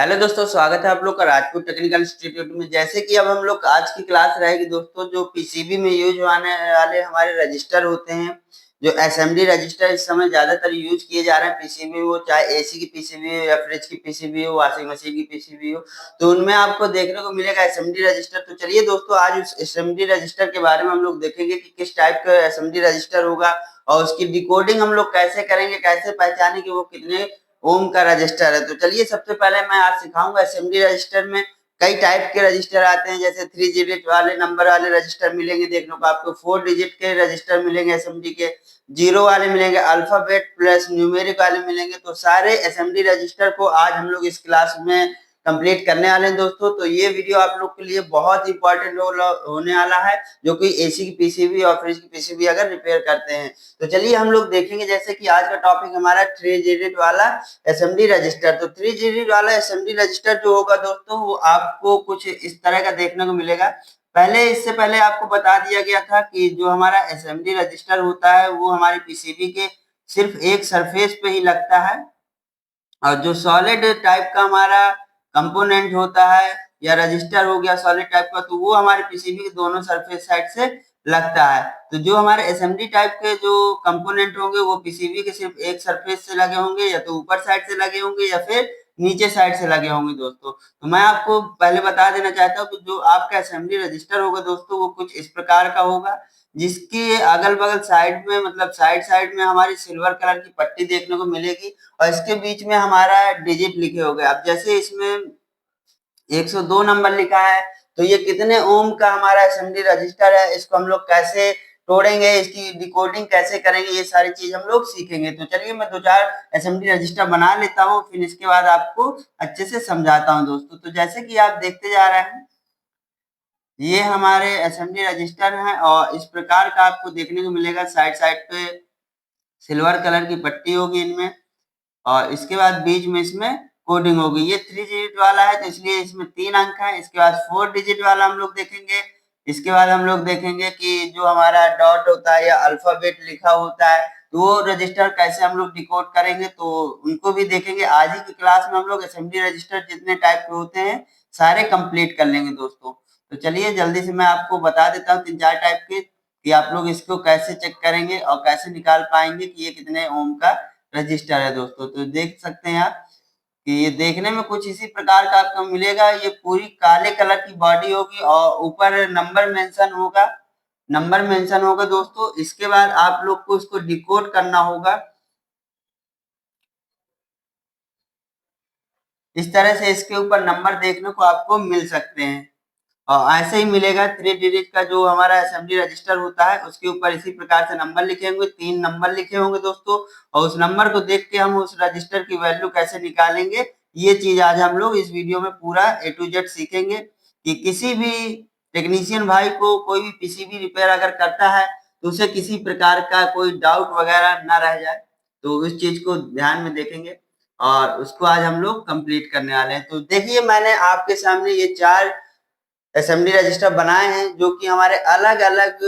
Hello दोस्तों, स्वागत है आप लोग का राजपूत टेक्निकल इंस्टीट्यूट में। जैसे कि अब हम लोग आज की क्लास रहेगी दोस्तों, जो पीसीबी में यूज होने वाले हमारे रजिस्टर होते हैं, जो एसएमडी रजिस्टर इस समय ज्यादातर यूज किए जा रहे हैं पीसीबी हो, चाहे एसी की पीसीबी हो या फ्रिज की पीसीबी हो, वॉशिंग मशीन की पीसीबी हो, तो उनमें आपको देखने को मिलेगा एसएमडी रजिस्टर। तो चलिए दोस्तों, आज उस एसएमडी रजिस्टर के बारे में हम लोग देखेंगे कि किस टाइप का एसएमडी रजिस्टर होगा और उसकी डिकोडिंग हम लोग कैसे करेंगे, कैसे पहचानें कि वो कितने ओम का रजिस्टर है। तो चलिए, सबसे पहले मैं आज सिखाऊंगा एसएमडी रजिस्टर में कई टाइप के रजिस्टर आते हैं। जैसे 3 डिजिट वाले नंबर वाले रजिस्टर मिलेंगे देखने को आपको, 4 डिजिट के रजिस्टर मिलेंगे एसएमडी के, जीरो वाले मिलेंगे, अल्फाबेट प्लस न्यूमेरिक वाले मिलेंगे। तो सारे एसएमडी रजिस्टर को आज हम लोग इस क्लास में कंप्लीट करने वाले हैं दोस्तों। तो ये वीडियो आप लोग के लिए बहुत इंपॉर्टेंट होने वाला है, जो कि एसी की पीसीबी और फ्रिज की पीसीबी अगर रिपेयर करते हैं। तो चलिए हम लोग देखेंगे, जैसे कि आज का टॉपिक हमारा 3 डिजिट वाला एसएमडी रजिस्टर। तो 3 डिजिट वाला एसएमडी रजिस्टर जो होगा दोस्तों, वो आपको कुछ इस तरह का देखने को मिलेगा। इससे पहले आपको बता दिया गया था कि जो हमारा एसएमडी रजिस्टर होता है वो हमारी पीसीबी के सिर्फ एक सरफेस पे ही लगता है, और जो सॉलिड टाइप का हमारा कंपोनेंट होता है या रजिस्टर हो गया सॉलिड टाइप का, तो वो हमारे पीसीबी के दोनों सरफेस साइड से लगता है। तो जो हमारे एसएमडी टाइप के जो कंपोनेंट होंगे वो पीसीबी के सिर्फ एक सरफेस से लगे होंगे, या तो ऊपर साइड से लगे होंगे या फिर नीचे साइड से लगे होंगे दोस्तों। तो मैं आपको पहले बता देना चाहता हूँ कि जो आपका एसएमडी रजिस्टर होगा दोस्तों, वो कुछ इस प्रकार का होगा, जिसकी अगल बगल साइड में, मतलब साइड साइड में हमारी सिल्वर कलर की पट्टी देखने को मिलेगी, और इसके बीच में हमारा डिजिट लिखे हो गए। अब जैसे इसमें 102 नंबर लिखा है, तो ये कितने ओम का हमारा एसएमडी रजिस्टर है, इसको हम लोग कैसे तोड़ेंगे, इसकी डिकोडिंग कैसे करेंगे, ये सारी चीज हम लोग सीखेंगे। तो चलिए मैं 2-4 एसएमडी रजिस्टर बना लेता हूँ, फिर इसके बाद आपको अच्छे से समझाता हूँ दोस्तों। तो जैसे कि आप देखते जा रहे हैं, ये हमारे एसएमडी रजिस्टर हैं और इस प्रकार का आपको देखने को मिलेगा। साइड साइड पे सिल्वर कलर की पट्टी होगी इनमें, और इसके बाद बीच में इसमें कोडिंग होगी। ये 3 डिजिट वाला है तो इसलिए इसमें 3 अंक है। इसके बाद 4 डिजिट वाला हम लोग देखेंगे। इसके बाद हम लोग देखेंगे कि जो हमारा डॉट होता है या अल्फाबेट लिखा होता है, तो वो रजिस्टर कैसे हम लोग डिकोड करेंगे, तो उनको भी देखेंगे। आज ही की क्लास में हम लोग एसएमडी रजिस्टर जितने टाइप के होते हैं सारे कंप्लीट कर लेंगे दोस्तों। तो चलिए जल्दी से मैं आपको बता देता हूँ 3-4 टाइप के, कि आप लोग इसको कैसे चेक करेंगे और कैसे निकाल पाएंगे कि ये कितने ओम का रजिस्टर है दोस्तों। तो देख सकते हैं आप कि ये देखने में कुछ इसी प्रकार का आपको मिलेगा। ये पूरी काले कलर की बॉडी होगी और ऊपर नंबर मेंशन होगा दोस्तों। इसके बाद आप लोग को इसको डिकोड करना होगा। इस तरह से इसके ऊपर नंबर देखने को आपको मिल सकते हैं, और ऐसे ही मिलेगा 3 डिजिट का जो हमारा एसएमडी रजिस्टर होता है, उसके ऊपर इसी प्रकार से नंबर लिखे होंगे, 3 नंबर लिखे होंगे दोस्तों। और उस नंबर को देख के हम उस रजिस्टर की वैल्यू कैसे निकालेंगे, ये चीज आज हम लोग इस वीडियो में पूरा ए टू जेड सीखेंगे, कि किसी भी टेक्नीशियन भाई को कोई भी पीसीबी रिपेयर अगर करता है तो उसे किसी प्रकार का कोई डाउट वगैरह ना रह जाए। तो इस चीज को ध्यान में देखेंगे और उसको आज हम लोग कंप्लीट करने वाले हैं। तो देखिए, मैंने आपके सामने ये 4 एसएमडी रजिस्टर बनाए हैं, जो कि हमारे अलग अलग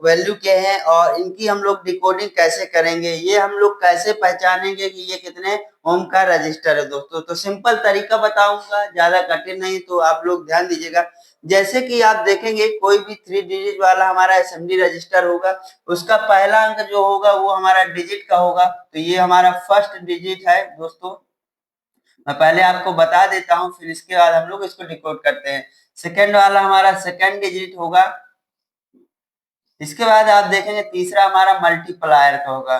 वैल्यू के हैं, और इनकी हम लोग डिकोडिंग कैसे करेंगे, ये हम लोग कैसे पहचानेंगे कि ये कितने ओम का रजिस्टर है दोस्तों। तो सिंपल तरीका बताऊंगा, ज्यादा कठिन नहीं, तो आप लोग ध्यान दीजिएगा। जैसे कि आप देखेंगे, कोई भी 3 डिजिट वाला हमारा एसएमडी रजिस्टर होगा, उसका पहला अंक जो होगा वो हमारा डिजिट का होगा। तो ये हमारा फर्स्ट डिजिट है दोस्तों। मैं पहले आपको बता देता हूँ, फिर इसके बाद हम लोग इसको डिकोड करते हैं। सेकंड वाला हमारा सेकंड डिजिट होगा। इसके बाद आप देखेंगे तीसरा हमारा मल्टीप्लायर का होगा।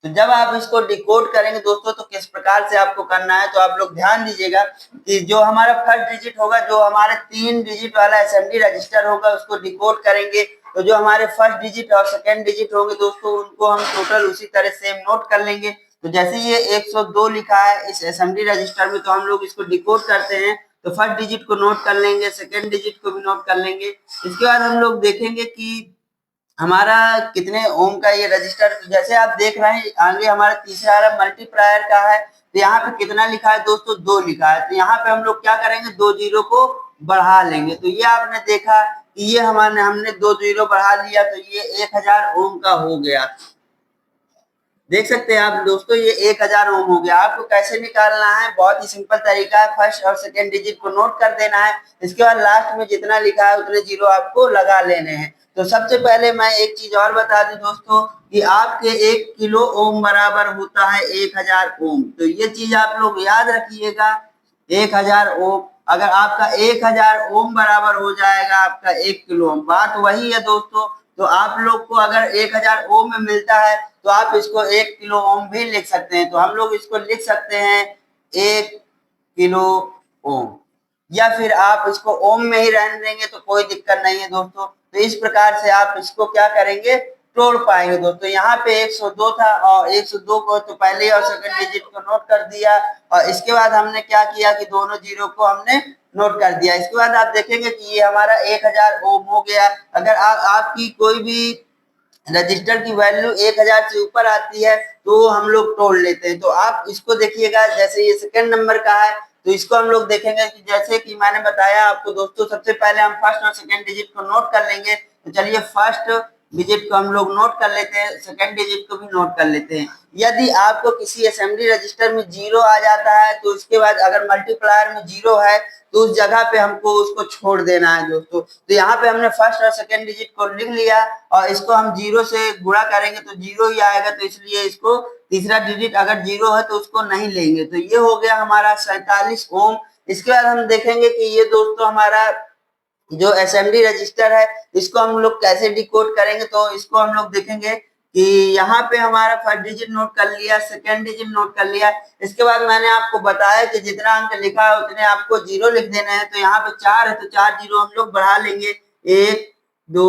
तो जब आप इसको डिकोड करेंगे दोस्तों, तो किस प्रकार से आपको करना है, तो आप लोग ध्यान दीजिएगा कि जो हमारा फर्स्ट डिजिट होगा, जो हमारे 3 डिजिट वाला एसएमडी रजिस्टर होगा, उसको डिकोड करेंगे। तो जो हमारे फर्स्ट डिजिट और सेकंड डिजिट होंगे दोस्तों, उनको हम टोटल उसी तरह सेम नोट कर लेंगे। तो जैसे ये 102 लिखा है इस एसएमडी रजिस्टर में, तो हम लोग इसको डिकोड करते हैं। तो फर्स्ट डिजिट को नोट कर लेंगे, सेकंड डिजिट को भी नोट कर लेंगे। इसके बाद हम लोग देखेंगे कि हमारा कितने ओम का ये रजिस्टर। तो जैसे आप देख रहे हैं, आगे हमारा तीसरा वाला मल्टीप्लायर का है, तो यहाँ पे कितना लिखा है दोस्तों, 2 लिखा है। तो यहाँ पे हम लोग क्या करेंगे, 2 जीरो को बढ़ा लेंगे। तो ये आपने देखा कि ये हमने 2 जीरो बढ़ा लिया, तो ये 1000 ओम का हो गया। देख सकते हैं आप दोस्तों, ये 1000 ओम हो गया। आपको कैसे निकालना है, बहुत ही सिंपल तरीका है। फर्स्ट और सेकंड डिजिट को नोट कर देना है, इसके बाद लास्ट में जितना लिखा है उतने जीरो आपको लगा लेने हैं। तो सबसे पहले मैं एक चीज और बता दूं दोस्तों कि आपके 1 किलो ओम बराबर होता है 1000 ओम। तो ये चीज आप लोग याद रखिएगा, 1000 ओम। अगर आपका 1000 ओम बराबर हो जाएगा आपका 1 किलो ओम, बात वही है दोस्तों। तो आप लोग को अगर 1000 ओम में मिलता है तो आप इसको 1 किलो ओम भी लिख सकते हैं। तो हम लोग इसको लिख सकते हैं 1 किलो ओम, या फिर आप इसको ओम में ही रहने देंगे तो कोई दिक्कत नहीं है दोस्तों। तो इस प्रकार से आप इसको क्या करेंगे, तोड़ पाएंगे दोस्तों। यहाँ पे 102 था और 102 को तो पहले और सेकंड डिजिट को नोट कर दिया, और इसके बाद हमने क्या किया कि दोनों जीरो को हमने नोट कर दिया। इसके बाद आप देखेंगे कि ये हमारा 1000 ओम हो गया। अगर आपकी कोई भी रजिस्टर की वैल्यू 1000 से ऊपर आती है तो हम लोग तोड़ लेते हैं। तो आप इसको देखिएगा, जैसे ये सेकंड नंबर का है तो इसको हम लोग देखेंगे कि जैसे कि मैंने बताया आपको दोस्तों, सबसे पहले हम फर्स्ट और सेकंड डिजिट को नोट कर लेंगे। तो चलिए फर्स्ट डिजिट को हम लोग नोट कर लेते हैं, सेकंड डिजिट को भी नोट कर लेते हैं। यदि आपको किसी असेंबली रजिस्टर में जीरो आ जाता है तो उसके बाद अगर मल्टीप्लायर में जीरो है तो उस जगह पे हमको उसको छोड़ देना है दोस्तों। तो यहाँ पे हमने फर्स्ट और सेकंड डिजिट को लिख लिया और इसको हम जीरो से गुणा करेंगे तो जीरो ही आएगा, तो इसलिए इसको तीसरा डिजिट अगर जीरो है तो उसको नहीं लेंगे। तो ये हो गया हमारा 47 ओम। इसके बाद हम देखेंगे कि ये दोस्तों हमारा जो असेंबली रजिस्टर है इसको हम लोग कैसे डिकोड करेंगे। तो इसको हम लोग देखेंगे कि यहाँ पे हमारा फर्स्ट डिजिट नोट कर लिया, सेकंड डिजिट नोट कर लिया। इसके बाद मैंने आपको बताया कि जितना अंक लिखा है उतने आपको जीरो लिख देना है। तो यहाँ पे 4 है तो 4 जीरो हम लोग बढ़ा लेंगे, 1 2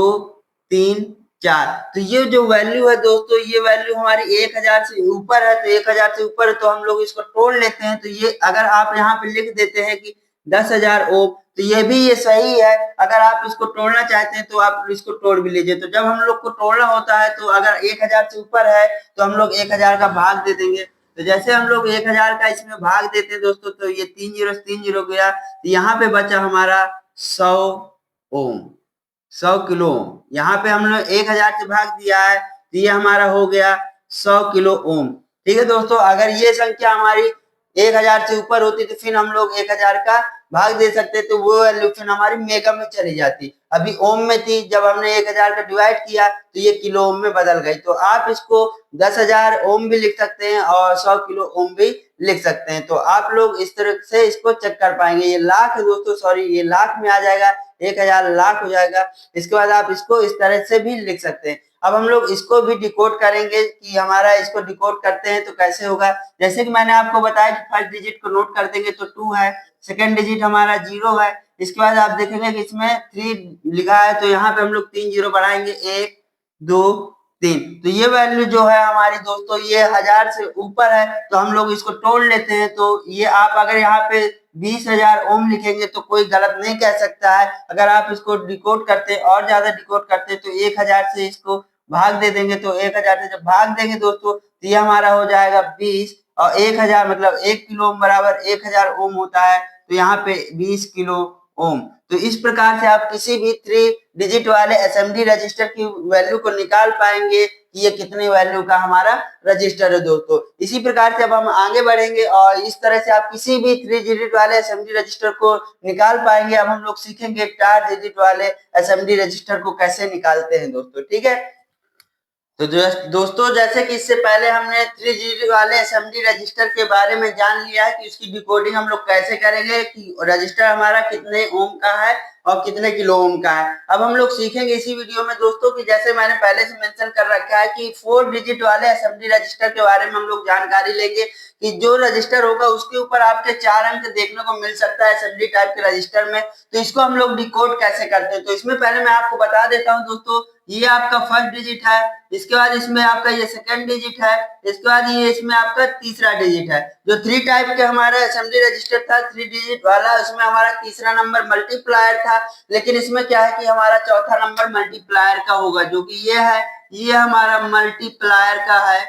3 4। तो ये जो वैल्यू है दोस्तों, ये वैल्यू हमारी 1000 से ऊपर है। तो 1000 से ऊपर है तो हम लोग इसको तोड़ लेते हैं। तो ये अगर आप यहाँ पे लिख देते हैं कि 10,000 ओम, तो ये भी ये सही है। अगर आप इसको तोड़ना चाहते हैं तो आप इसको तोड़ भी लीजिए। तो जब हम लोग को तोड़ना होता है तो अगर 1000 से ऊपर है तो हम लोग 1000 का भाग दे देंगे। तो जैसे हम लोग 1000 का इसमें भाग देते हैं दोस्तों, तो ये 3 जीरो से 3 जीरो गया, तो यहाँ पे बचा हमारा 100 ओम, 100 किलो ओम। यहाँ पे हमने 1000 से भाग दिया है तो ये हमारा हो गया 100 किलो ओम। ठीक है दोस्तों, अगर ये संख्या हमारी 1000 से ऊपर होती तो फिर हम लोग 1000 का भाग दे सकते, तो वो वैल्यू फिर हमारी मेगा में चली जाती। अभी ओम में थी, जब हमने 1000 का डिवाइड किया तो ये किलो ओम में बदल गई। तो आप इसको 10,000 ओम भी लिख सकते हैं और 100 किलो ओम भी लिख सकते हैं। तो आप लोग इस तरह से इसको चेक कर पाएंगे। ये लाख है दोस्तों, सॉरी ये लाख में आ जाएगा, 1000 लाख हो जाएगा। इसके बाद आप इसको इस तरह से भी लिख सकते हैं। अब हम लोग इसको भी डिकोड करेंगे कि हमारा इसको डिकोड करते हैं तो कैसे होगा। जैसे कि मैंने आपको बताया कि फर्स्ट डिजिट को नोट कर देंगे तो 2 है, सेकंड डिजिट हमारा 0 है। इसके बाद आप देखेंगे कि इसमें 3 लिखा है तो यहाँ पे हम लोग 3 जीरो बढ़ाएंगे, 1 2 3। तो ये वैल्यू जो है हमारी दोस्तों, ये 1000 से ऊपर है तो हम लोग इसको तोड़ लेते हैं। तो ये आप अगर यहाँ पे 20,000 ओम लिखेंगे तो कोई गलत नहीं कह सकता है। अगर आप इसको डिकोड करते और ज्यादा डिकोड करते तो 1000 से इसको भाग दे देंगे। तो 1000 से जब भाग देंगे दोस्तों तो ये हमारा हो जाएगा 20, और 1000 मतलब 1 किलो ओम बराबर 1000 ओम होता है। तो यहाँ पे 20 किलो ओम। तो इस प्रकार से आप किसी भी 3 डिजिट वाले असेंबली रजिस्टर की वैल्यू को निकाल पाएंगे कि ये कितने वैल्यू का हमारा रजिस्टर है दोस्तों। इसी प्रकार से अब हम आगे बढ़ेंगे और इस तरह से आप किसी भी 3 डिजिट वाले असेंबली रजिस्टर को निकाल पाएंगे। अब हम लोग सीखेंगे 4 डिजिट वाले असेंबली रजिस्टर को कैसे निकालते हैं दोस्तों, ठीक है। तो दोस्तों जैसे कि इससे पहले हमने 3 डिजिट वाले असेंबली रजिस्टर के बारे में जान लिया है कि उसकी डिकोडिंग हम लोग कैसे करेंगे, कि रजिस्टर हमारा कितने ओम का है और कितने किलो ओम का है। अब हम लोग सीखेंगे इसी वीडियो में दोस्तों कि जैसे मैंने पहले से मेंशन कर रखा है कि 4 डिजिट वाले असेंबली रजिस्टर के बारे में हम लोग जानकारी लेंगे कि जो रजिस्टर होगा उसके ऊपर आपके 4 अंक देखने को मिल सकता है असेंबली टाइप के रजिस्टर में। तो इसको हम लोग डिकोड कैसे करते हैं, तो इसमें पहले मैं आपको बता देता हूँ दोस्तों। ये आपका फर्स्ट डिजिट है, इसके बाद इसमें आपका ये सेकंड डिजिट है, इसके बाद ये इसमें आपका तीसरा डिजिट है। जो 3 टाइप के हमारे असेंबली रजिस्टर था 3 डिजिट वाला, उसमें हमारा तीसरा नंबर मल्टीप्लायर था। लेकिन इसमें क्या है कि हमारा चौथा नंबर मल्टीप्लायर का होगा, जो कि ये है, ये हमारा मल्टीप्लायर का है।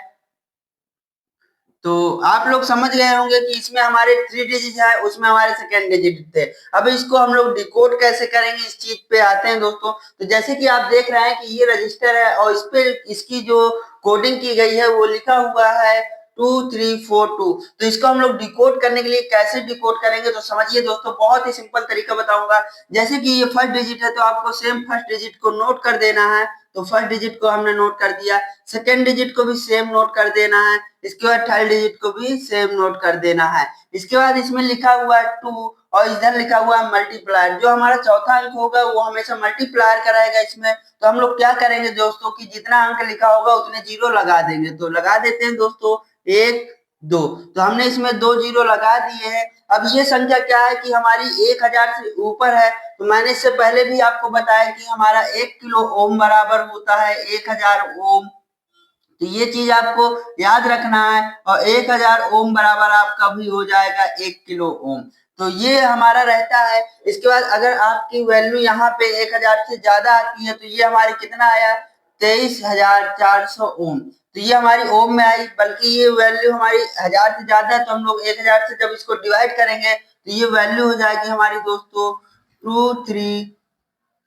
तो आप लोग समझ गए होंगे कि इसमें हमारे 3 डिजिट है, उसमें हमारे सेकेंड डिजिट थे। अब इसको हम लोग डिकोड कैसे करेंगे, इस चीज पे आते हैं दोस्तों। तो जैसे कि आप देख रहे हैं कि ये रजिस्टर है और इस पे इसकी जो कोडिंग की गई है वो लिखा हुआ है 2342। तो इसको हम लोग डिकोड करने के लिए कैसे डिकोड करेंगे, तो समझिए दोस्तों, बहुत ही सिंपल तरीका बताऊंगा। जैसे कि ये फर्स्ट डिजिट है तो आपको सेम फर्स्ट डिजिट को नोट कर देना है। तो फर्स्ट डिजिट को हमने नोट कर दिया, सेकेंड डिजिट को भी सेम नोट कर देना है, इसके बाद थर्ड डिजिट को भी सेम नोट कर देना है। इसके बाद इसमें लिखा हुआ है 2 और इधर लिखा हुआ है मल्टीप्लायर। जो हमारा चौथा अंक होगा वो हमेशा मल्टीप्लायर कराएगा इसमें। तो हम लोग क्या करेंगे दोस्तों कि जितना अंक लिखा होगा उतने जीरो लगा देंगे। तो लगा देते हैं दोस्तों, 1 2। तो हमने इसमें 2 जीरो लगा दिए हैं। अब ये संख्या क्या है कि हमारी 1000 से ऊपर है। तो मैंने इससे पहले भी आपको बताया कि हमारा 1 किलो ओम बराबर होता है 1000 ओम। तो ये चीज आपको याद रखना है। और 1000 ओम बराबर आपका भी हो जाएगा 1 किलो ओम। तो ये हमारा रहता है। इसके बाद अगर आपकी वैल्यू यहाँ पे 1000 से ज्यादा आती है तो ये हमारी कितना आया, 23400 ओम। तो ये हमारी ओम में आई, बल्कि ये वैल्यू हमारी 1000 से ज्यादा है तो हम लोग 1000 से जब इसको डिवाइड करेंगे तो ये वैल्यू हो जाएगी हमारी दोस्तों 23,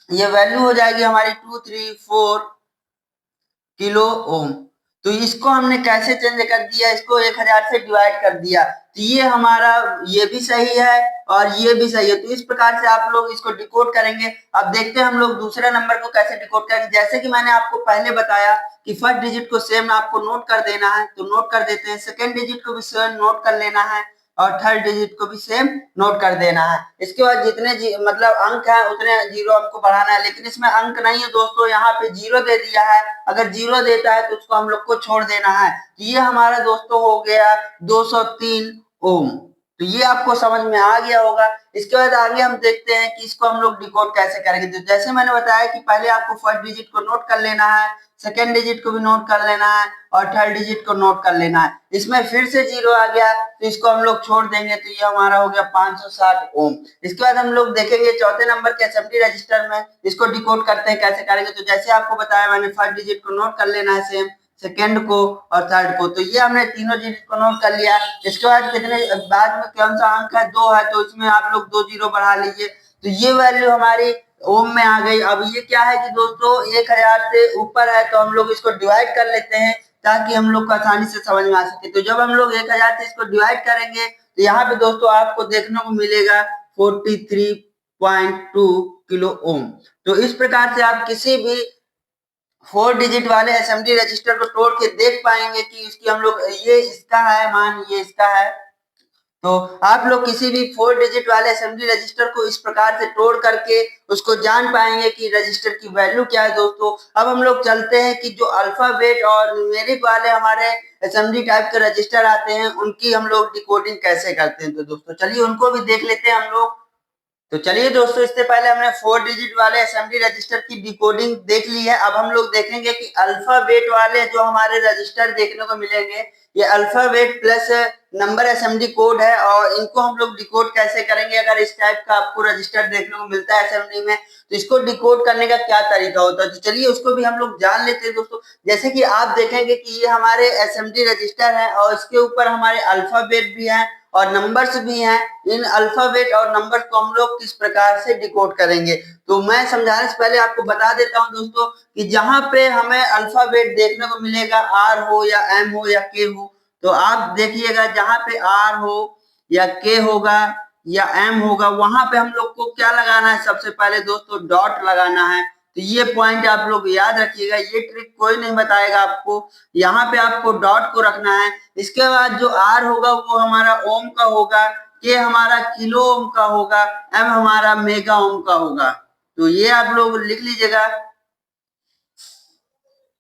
ये वैल्यू हो जाएगी हमारी 234 किलो ओम। तो इसको हमने कैसे चेंज कर दिया, इसको 1000 से डिवाइड कर दिया। तो ये हमारा, ये भी सही है और ये भी सही है। तो इस प्रकार से आप लोग इसको डिकोड करेंगे। अब देखते हैं हम लोग दूसरे नंबर को कैसे डिकोड करेंगे। जैसे कि मैंने आपको पहले बताया कि फर्स्ट डिजिट को सेम आपको नोट कर देना है, तो नोट कर देते हैं। सेकेंड डिजिट को भी सेम नोट कर लेना है और थर्ड डिजिट को भी सेम नोट कर देना है। इसके बाद जितने मतलब अंक है उतने जीरो हमको बढ़ाना है। लेकिन इसमें अंक नहीं है दोस्तों, यहाँ पे जीरो दे दिया है। अगर जीरो देता है तो उसको हम लोग को छोड़ देना है। ये हमारा दोस्तों हो गया 203 ओम। तो ये आपको समझ में आ गया होगा। इसके बाद आगे हम देखते हैं कि इसको हम लोग डिकोड कैसे करेंगे। तो जैसे मैंने बताया कि पहले आपको फर्स्ट डिजिट को नोट कर लेना है, सेकेंड डिजिट को भी नोट कर लेना है और थर्ड डिजिट को नोट कर लेना है। इसमें फिर से जीरो आ गया तो इसको हम लोग छोड़ देंगे। तो ये हमारा हो गया 560 ओम। इसके बाद हम लोग देखेंगे चौथे नंबर के असेंबली रजिस्टर में इसको डिकोड करते हैं कैसे करेंगे। तो जैसे आपको बताया मैंने, फर्स्ट डिजिट को नोट कर लेना है सेम, सेकेंड को और थर्ड को। तो ये हमने तीनों डिजिट को नोट कर लिया। इसके बाद कितने बाद में कौन सा अंक है, 2 है, तो इसमें आप लोग 2 जीरो बढ़ा लीजिए। तो ये वैल्यू हमारी ओम में आ गई। अब ये क्या है कि दोस्तों 1000 से ऊपर है तो हम लोग इसको डिवाइड कर लेते हैं ताकि हम लोग को आसानी से समझ में आ सके। तो जब हम लोग 1000 से इसको डिवाइड करेंगे तो यहाँ पे दोस्तों आपको देखने को मिलेगा 43.2 किलो ओम। तो इस प्रकार से आप किसी भी 4 डिजिट वाले असेंबली रजिस्टर को तोड़ के देख पाएंगे कि इसकी हम लोग, ये इसका है मान, ये इसका है। तो आप लोग किसी भी 4 डिजिट वाले असेंबली रजिस्टर को इस प्रकार से तोड़ करके उसको जान पाएंगे कि रजिस्टर की वैल्यू क्या है दोस्तों। अब हम लोग चलते हैं कि जो अल्फाबेट और न्यूमेरिक वाले हमारे असेंबली टाइप के रजिस्टर आते हैं उनकी हम लोग डिकोडिंग कैसे करते हैं। तो दोस्तों चलिए उनको भी देख लेते हैं हम लोग। तो चलिए दोस्तों, इससे पहले हमने 4 डिजिट वाले असेंबली रजिस्टर की डिकोडिंग देख ली है। अब हम लोग देखेंगे कि अल्फाबेट वाले जो हमारे रजिस्टर देखने को मिलेंगे, ये alphabet plus number assembly code है और इनको हम लोग डिकोड कैसे करेंगे। अगर इस टाइप का आपको रजिस्टर देखने को मिलता है असेंबली में तो इसको डिकोड करने का क्या तरीका होता है। तो चलिए उसको भी हम लोग जान लेते हैं दोस्तों। जैसे कि आप देखेंगे कि ये हमारे असेंबली रजिस्टर है और इसके ऊपर हमारे अल्फाबेट भी है और नंबर्स भी हैं। इन अल्फाबेट और नंबर्स को हम लोग किस प्रकार से डिकोड करेंगे, तो मैं समझाने से पहले आपको बता देता हूं दोस्तों कि जहां पे हमें अल्फाबेट देखने को मिलेगा, आर हो या एम हो या के हो, तो आप देखिएगा जहां पे आर हो या के होगा या एम होगा, वहां पे हम लोग को क्या लगाना है, सबसे पहले दोस्तों डॉट लगाना है। तो ये पॉइंट आप लोग याद रखिएगा, ये ट्रिक कोई नहीं बताएगा आपको। यहाँ पे आपको डॉट को रखना है। इसके बाद जो आर होगा वो हमारा ओम का होगा, के हमारा किलो ओम का होगा, एम हमारा मेगा ओम का होगा। तो ये आप लोग लिख लीजिएगा,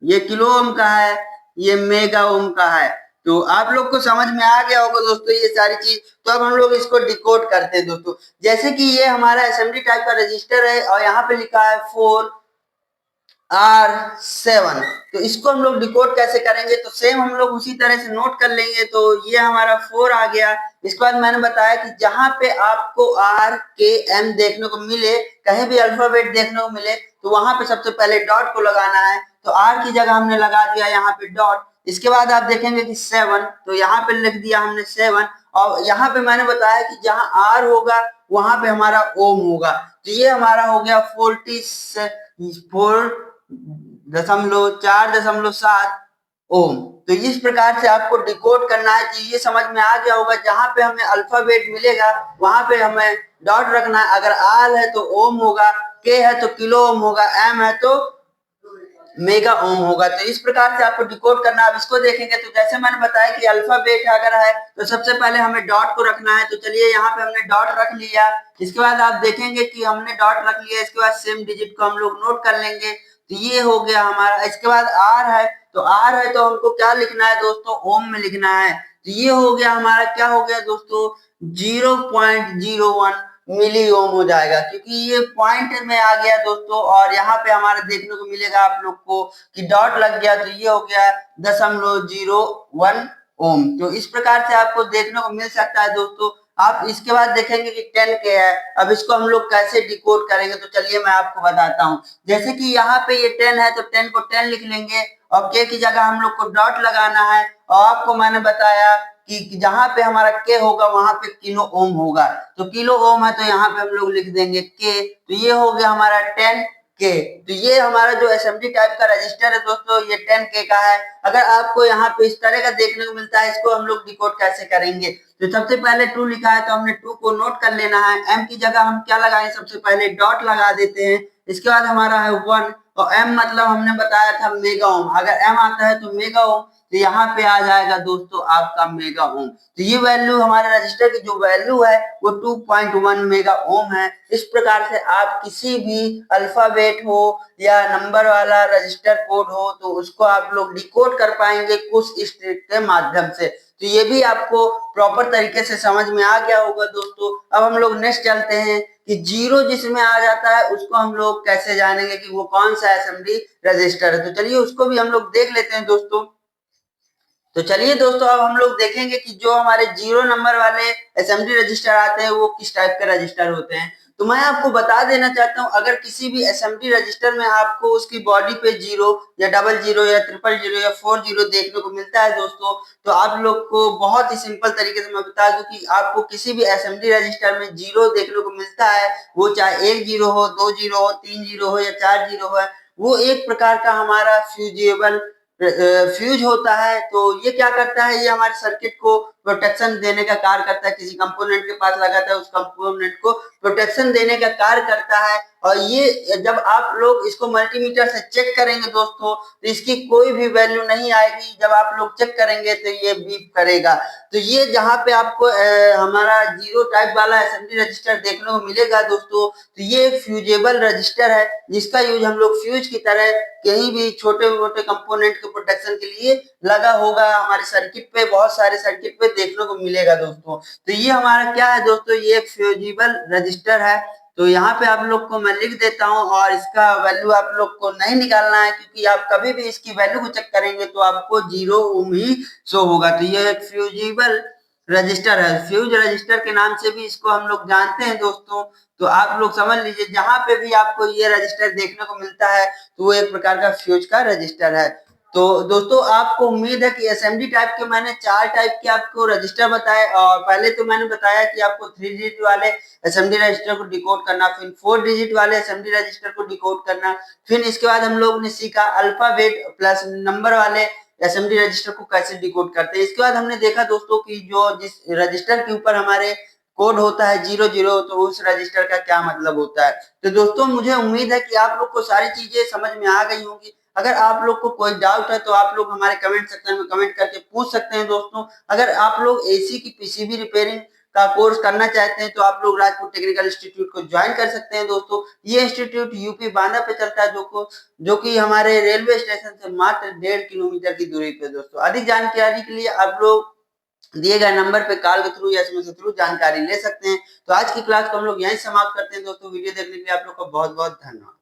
ये किलो ओम का है, ये मेगा ओम का है। तो आप लोग को समझ में आ गया होगा दोस्तों ये सारी चीज। तो अब हम लोग इसको डिकोड करते हैं दोस्तों। जैसे कि ये हमारा असेंबली टाइप का रजिस्टर है और यहाँ पे लिखा है 4R7। तो इसको हम लोग डिकोड कैसे करेंगे, तो सेम हम लोग उसी तरह से नोट कर लेंगे। तो ये हमारा 4 आ गया। इसके बाद मैंने बताया कि जहां पे आपको आर के एम देखने को मिले, कहीं भी अल्फाबेट देखने को मिले, तो वहां पे सबसे पहले डॉट को लगाना है। तो आर की जगह हमने लगा दिया यहाँ पे डॉट। इसके बाद आप देखेंगे कि 7, तो यहाँ पे लिख दिया हमने 7, और यहाँ पे मैंने बताया कि जहां आर होगा वहां पे हमारा ओम होगा, तो ये हमारा हो गया 4.7 ओम। तो इस प्रकार से आपको डिकोड करना है कि ये समझ में आ गया होगा, जहां पे हमें अल्फाबेट मिलेगा वहां पे हमें डॉट रखना है। अगर आर है तो ओम होगा, के है तो किलो ओम होगा, एम है तो मेगा ओम होगा। तो इस प्रकार से आपको डिकोड करना है। अब इसको देखेंगे तो जैसे मैंने बताया कि अल्फाबेट अगर है तो सबसे पहले हमें डॉट को रखना है, तो चलिए यहाँ पे हमने डॉट रख लिया। इसके बाद आप देखेंगे कि हमने डॉट रख लिया, इसके बाद सेम डिजिट को हम लोग नोट कर लेंगे, तो ये हो गया हमारा। इसके बाद आर है, तो आर है तो हमको क्या लिखना है दोस्तों, ओम में लिखना है, तो ये हो गया हमारा, क्या हो गया दोस्तों, 0.01 मिली ओम हो जाएगा, क्योंकि ये पॉइंट में आ गया दोस्तों। और यहाँ पे हमारे देखने को मिलेगा आप लोग को कि डॉट लग गया, तो ये हो गया 0.01 ओम। तो इस प्रकार से आपको देखने को मिल सकता है दोस्तों। आप इसके बाद देखेंगे कि 10 के है, अब इसको हम लोग कैसे डिकोड करेंगे, तो चलिए मैं आपको बताता हूँ। जैसे कि यहाँ पे ये 10 है, तो 10 को 10 लिख लेंगे, और के की जगह हम लोग को डॉट लगाना है। और आपको मैंने बताया कि जहां पे हमारा के होगा वहां पे किलो ओम होगा, तो किलो ओम है तो यहाँ पे हम लोग लिख देंगे के, तो ये हो गया हमारा 10 के। तो ये हमारा जो एसएमडी टाइप का रजिस्टर है दोस्तों, ये 10 के का है। अगर आपको यहाँ पे इस तरह का देखने को मिलता है, इसको हम लोग डिकोड कैसे करेंगे, तो सबसे पहले 2 लिखा है तो हमने 2 को नोट कर लेना है। एम की जगह हम क्या लगाएं, सबसे पहले डॉट लगा देते हैं। इसके बाद हमारा है 1, और एम मतलब हमने बताया था मेगा ओम, अगर एम आता है तो मेगा ओम, तो यहाँ पे आ जाएगा दोस्तों आपका मेगा ओम। तो ये वैल्यू हमारे रजिस्टर की जो वैल्यू है वो 2.1 मेगा ओम है। इस प्रकार से आप किसी भी अल्फाबेट हो या नंबर वाला रजिस्टर कोड हो तो उसको आप लोग डिकोड कर पाएंगे कुछ इस ट्रिक के माध्यम से। तो ये भी आपको प्रॉपर तरीके से समझ में आ गया होगा दोस्तों। अब हम लोग नेक्स्ट चलते हैं कि 0 जिसमें आ जाता है उसको हम लोग कैसे जानेंगे कि वो कौन सा एसएमडी रजिस्टर है, तो चलिए उसको भी हम लोग देख लेते हैं दोस्तों। तो चलिए दोस्तों, अब हम लोग देखेंगे कि जो हमारे 0 नंबर वाले एसएमडी रजिस्टर आते हैं वो किस टाइप के रजिस्टर होते हैं। तो मैं आपको बता देना चाहता हूं, अगर किसी भी एसएमडी रजिस्टर में आपको उसकी बॉडी पे 0 या 00 या 000 या 40 देखने को मिलता है दोस्तों, तो आप लोग को बहुत ही सिंपल तरीके से मैं बता दूं कि आपको किसी भी एसएमडी रजिस्टर में 0 देखने को मिलता है, वो चाहे 1 0 हो, 2 0 हो, 3 0 हो या 4 0 हो, वो एक प्रकार का हमारा फ्यूजेबल फ्यूज होता है। तो ये क्या करता है, ये हमारे सर्किट को प्रोटेक्शन देने का कार्य करता है। किसी कंपोनेंट के पास लगाता है, उस कंपोनेंट को प्रोटेक्शन देने का कार्य करता है। और ये जब आप लोग इसको मल्टीमीटर से चेक करेंगे दोस्तों, तो इसकी कोई भी वैल्यू नहीं आएगी। जब आप लोग चेक करेंगे तो ये बीप करेगा। तो ये जहां पे आपको हमारा 0 टाइप वाला एसएमडी रजिस्टर देखने को मिलेगा दोस्तों, तो ये एक फ्यूजेबल रजिस्टर है, जिसका यूज हम लोग फ्यूज की तरह कहीं भी छोटे मोटे कंपोनेंट के प्रोटेक्शन के लिए लगा होगा हमारे सर्किट पे, बहुत सारे सर्किट पे देखने को मिलेगा दोस्तों। तो ये हमारा क्या है दोस्तों, ये एक फ्यूजिबल रजिस्टर है। तो यहाँ पे आप लोग को मैं लिख देता हूँ, और इसका वैल्यू आप लोग को नहीं निकालना है, क्योंकि आप कभी भी इसकी वैल्यू को चेक करेंगे तो आपको 0 ओम ही शो होगा। तो ये एक फ्यूजिबल रजिस्टर है, फ्यूज रजिस्टर के नाम से भी इसको हम लोग जानते हैं दोस्तों। तो आप लोग समझ लीजिए, जहां पे भी आपको ये रजिस्टर देखने को मिलता है तो वो एक प्रकार का फ्यूज का रजिस्टर है। तो दोस्तों, आपको उम्मीद है कि एसएमडी टाइप के मैंने 4 टाइप के आपको रजिस्टर बताए। और पहले तो मैंने बताया कि आपको 3 डिजिट वाले एसएमडी रजिस्टर को डिकोड करना, फिर 4 डिजिट वाले एसएमडी रजिस्टर को डिकोड करना, फिर इसके बाद हम लोग ने सीखा अल्फाबेट प्लस नंबर वाले एसएमडी रजिस्टर को कैसे डिकोड करते हैं। इसके बाद हमने देखा दोस्तों कि जो जिस रजिस्टर के ऊपर हमारे कोड होता है 00, तो उस रजिस्टर का क्या मतलब होता है। तो दोस्तों, मुझे उम्मीद है कि आप लोग को सारी चीजें समझ में आ गई होंगी। अगर आप लोग को कोई डाउट है तो आप लोग हमारे कमेंट सेक्शन में कमेंट करके पूछ सकते हैं दोस्तों। अगर आप लोग एसी की पीसीबी रिपेयरिंग का कोर्स करना चाहते हैं तो आप लोग राजपूत टेक्निकल इंस्टीट्यूट को ज्वाइन कर सकते हैं दोस्तों। ये इंस्टीट्यूट यूपी बांदा पे चलता है, जो कि हमारे रेलवे स्टेशन से मात्र 1.5 किलोमीटर की दूरी पे दोस्तों। अधिक जानकारी के लिए आप लोग दिए गए नंबर पे कॉल के थ्रू या एसएमएस के थ्रू जानकारी ले सकते हैं। तो आज की क्लास को हम लोग यहीं समाप्त करते हैं दोस्तों। वीडियो देखने के लिए आप लोग का बहुत बहुत धन्यवाद।